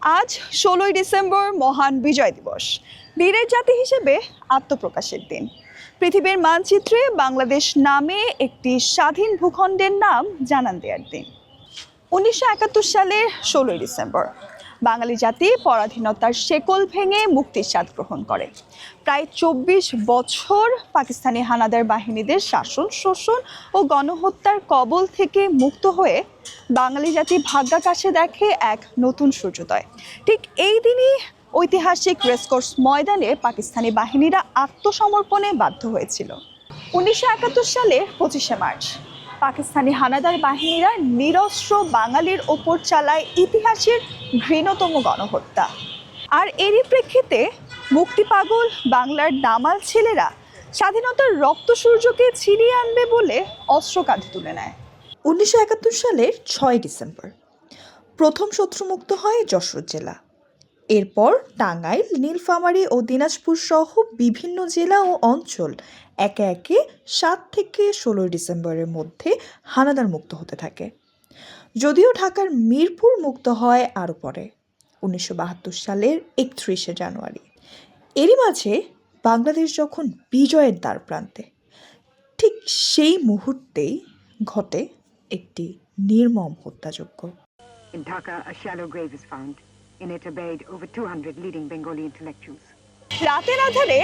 আজ ১৬ই ডিসেম্বর মহান বিজয় দিবস। বীরের জাতি হিসেবে আত্মপ্রকাশের দিন। পৃথিবীর মানচিত্রে বাংলাদেশ নামে একটি স্বাধীন ভূখণ্ডের নাম জানান দেওয়ার দিন। ১৯৭১ সালের ১৬ই ডিসেম্বর বাঙালি জাতি পরাধীনতার শেকল ভেঙে মুক্তির স্বাদ গ্রহণ করে। প্রায় ২৪ বছর পাকিস্তানি হানাদার বাহিনীদের শাসন, শোষণ ও গণহত্যার কবল থেকে মুক্ত হয়ে বাঙালি জাতি ভাগ্যাকাশে দেখে এক নতুন সূর্যোদয়। ঠিক এই দিনই ঐতিহাসিক রেসকোর্স ময়দানে পাকিস্তানি বাহিনীরা আত্মসমর্পণে বাধ্য হয়েছিল। ১৯৭১ সালের ২৫শে মার্চ পাকিস্তানি হানাদার বাহিনীরা নিরস্ত্র বাঙালির ওপর চালায় ইতিহাসের ঘৃণ্যতম গণহত্যা। আর এরই প্রেক্ষিতে মুক্তিপাগল বাংলার দামাল ছেলেরা স্বাধীনতার রক্ত সূর্যকে ছিনিয়ে আনবে বলে অস্ত্র কাঁধে তুলে নেয়। ১৯৭১ সালের ৬ ডিসেম্বর প্রথম শত্রুমুক্ত হয় যশোর জেলা। এরপর টাঙ্গাইল, নীলফামারী ও দিনাজপুর সহ বিভিন্ন জেলা ও অঞ্চল একে একে ৭ থেকে ১৬ ডিসেম্বরের মধ্যে হানাদার মুক্ত হতে থাকে। যদিও ঢাকার মিরপুর মুক্ত হয় আরও পরে, ১৯৭২ সালের ৩১শে জানুয়ারি। এরই মাঝে বাংলাদেশ যখন বিজয়ের দ্বার প্রান্তে, ঠিক সেই মুহূর্তেই ঘটে একটি নির্মম হত্যাযজ্ঞ। In Dhaka, a shallow grave is found. In it are buried over 200 leading Bengali intellectuals. রাতের আধারে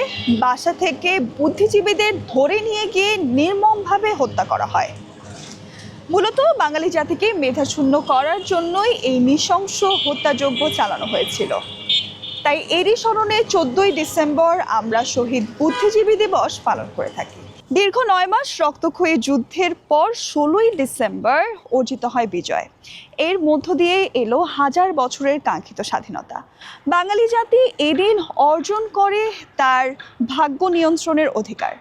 বাসা থেকে বুদ্ধিজীবীদের ধরে নিয়ে গিয়ে নির্মমভাবে হত্যা করা হয়। মূলত বাঙালি জাতিকে মেধাশূন্য করার জন্যই এই নৃশংস হত্যাযজ্ঞ চালানো হয়েছিল। তাই এরই স্মরণে ১৪ই ডিসেম্বর আমরা শহীদ বুদ্ধিজীবী দিবস পালন করে থাকি। দীর্ঘ ৯ মাস রক্তক্ষয়ী যুদ্ধের পর ১৬ই ডিসেম্বর অর্জিত হয় বিজয়। এর মধ্য দিয়ে এলো হাজার বছরের কাঙ্ক্ষিত স্বাধীনতা। বাঙালি জাতি এদিন অর্জন করে তার ভাগ্য নিয়ন্ত্রণের অধিকার।